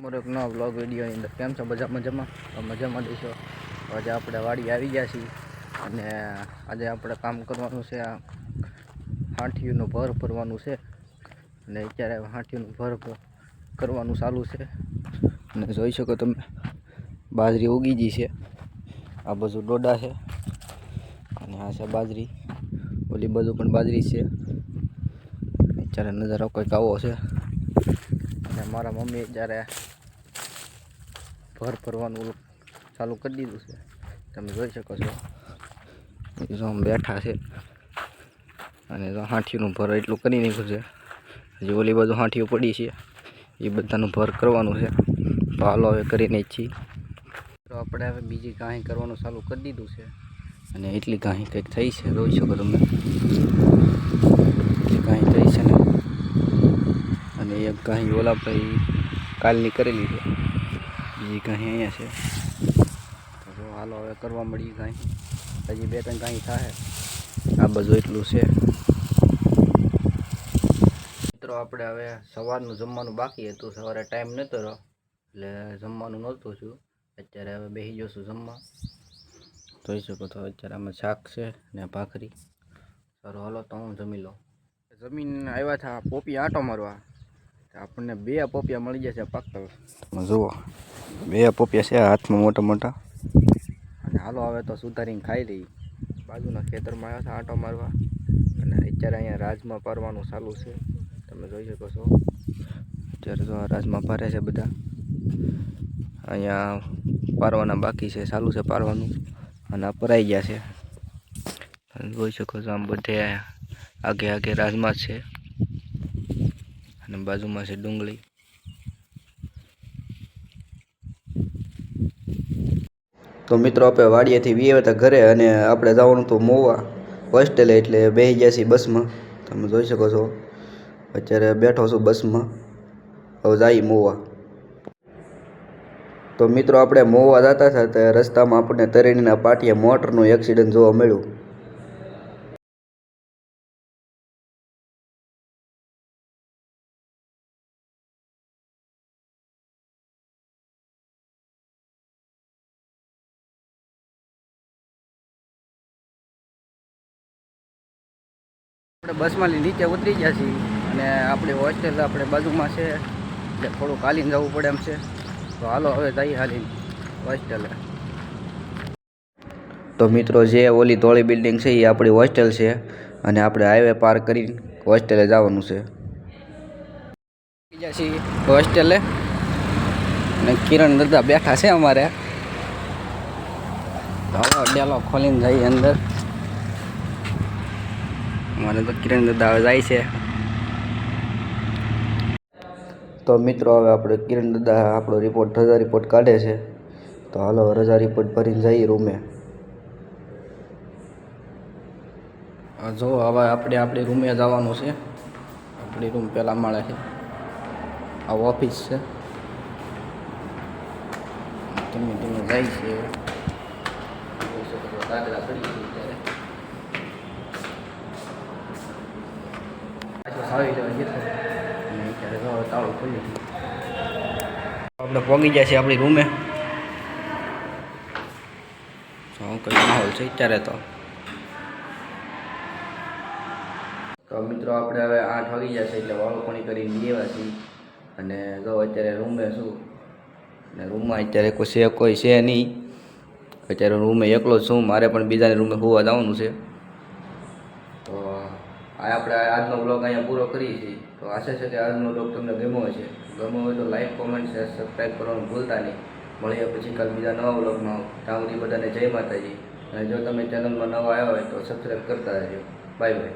મારો એક નવો વ્લોગ વિડીયોની અંદર કેમ છો? બધા મજામાં દેશો. આજે આપણે વાડી આવી ગયા છીએ અને આજે આપણે કામ કરવાનું છે. આ હાંઠીઓનું ભર ભરવાનું છે અને અત્યારે હાંઠીઓનું ભર કરવાનું ચાલુ છે. અને જોઈ શકો તમે બાજરી ઉગી ગઈ છે. આ બધું ડોડા છે અને આ છે બાજરી. ઓલી બધું પણ બાજરી છે. અત્યારે નજારો કંઈક આવો છે. અને મારા મમ્મી જ્યારે ભર ભરવાનું ચાલુ કરી દીધું છે. તમે જોઈ શકો છો જો બેઠા છે અને હાંઠીનું ભર એટલું કરી નાખ્યું છે. હજી ઓલી બધું હાંઠીઓ પડી છે એ બધાનું ભર કરવાનું છે. તો હાલો હવે કરીને જ છીએ. તો આપણે હવે બીજી ગાહી કરવાનું ચાલુ કરી દીધું છે અને એટલી ગાહી કંઈક થઈ છે. જોઈ શકો તમે એટલી ગાહી થઈ છે ને. અને એક ગાહી ઓલા ભાઈ કાલની કરેલી છે, બીજી ગાહી અહીંયા છે. તો હાલો હવે કરવા મળી ગાહી. હજી 2-3 ગાહી થાય. આ બધું એટલું છે. મિત્રો આપણે હવે સવારનું જમવાનું બાકી હતું. સવારે ટાઈમ નહોતો રહ્યો એટલે જમવાનું નહોતું છું. અત્યારે હવે બેસી જશું જમવા. જોઈ શકો તો અત્યારે આમાં શાક છે ને ભાખરી. સારું હાલો તો હું જમી લઉં. જમીન આવ્યા હતા પોપી આંટો મારવા. આપણને 2 પોપિયા મળી જશે પાકલ. તમે જુઓ 2 પોપિયા છે હાથમાં મોટા મોટા. અને હાલો હવે તો સુધારીને ખાઈ લઈ. બાજુના ખેતરમાં આવ્યા હતા આંટો મારવા અને અત્યારે અહીંયા રાજમાં પારવાનું ચાલુ છે. તમે જોઈ શકો છો અત્યારે જો રાજમાં પારે છે બધા. અહીંયા પારવાના બાકી છે, ચાલુ છે પારવાનું અને પરાઈ ગયા છે. તમે જોઈ શકો છો આમ બધે આગે રાજમાં છે અને બાજુમાં છે ડુંગળી. તો મિત્રો આપણે વાડિયાથી વીએ હતા ઘરે અને આપણે જવાનું હતું મોવા હોસ્ટેલે, એટલે બેસી ગયા છીએ બસમાં. તમે જોઈ શકો છો અત્યારે બેઠો છું બસમાં. હવે જઈએ મોવા. તો મિત્રો આપણે મોવા જતા હતા તો રસ્તામાં આપણને તરેણીના પાટિયા મોટરનું એક્સિડન્ટ જોવા મળ્યું. આપણે બસમાં નીચે ઉતરી ગયા છીએ અને આપણી હોસ્ટેલ આપણે બાજુમાં છે એટલે થોડુંક હાલીને જવું પડે એમ છે. તો હાલો હવે જઈએ હાલીને હોસ્ટેલે. તો મિત્રો જે ઓલી ધોળી બિલ્ડિંગ છે એ આપણી હોસ્ટેલ છે અને આપણે હાઈવે પાર કરીને હોસ્ટેલે જવાનું છે. ગયા છીએ હોસ્ટેલે અને કિરણ દાદા બેઠા છે અમારે. તો હવે ડેલો ખોલીને જઈએ અંદર. અમારે તો કિરણ દાદા હવે જાય છે. તો મિત્રો હવે આપણે કિરણ દાદા આપણો રજા રિપોર્ટ કાઢે છે. તો હાલો રજા રિપોર્ટ ભરીને જઈએ રૂમે. જો હવે આપણે આપણી રૂમે જવાનું છે. આપણી રૂમ પહેલા માળે છે. આ ઓફિસ છે. ધીમે ધીમે જાય છે. દાદરા ચડી છે અત્યારે તાળું ખોલ્યું. આપણે પહોંચી ગયા છીએ આપણી રૂમે. કઈ માહોલ છે અત્યારે તો મિત્રો આપણે હવે 8 વાગી ગયા છે એટલે વાળું પાણી કરીને લેવા છીએ. અને જો અત્યારે રૂમે છું ને રૂમમાં અત્યારે કોઈ છે નહીં. અત્યારે રૂમે એકલો જ છું. મારે પણ બીજાની રૂમે હોવા જવાનું છે. તો આપણે આજનો બ્લોગ અહીંયા પૂરો કરીએ છીએ. તો આશા છે કે આજનો બ્લોગ તમને ગમ્યો હશે. ગમ્યો હોય તો લાઈક, કોમેન્ટ, શેર, સબસ્ક્રાઈબ કરવાનું ભૂલતા નહીં. મળીએ પછી કાલ બીજા નવા બ્લોગમાં. ત્યાં સુધી બધાને જય માતાજી. અને જો તમે ચેનલમાં નવા આવ્યા હોય તો સબસ્ક્રાઈબ કરતા રહેજો. Bye bye.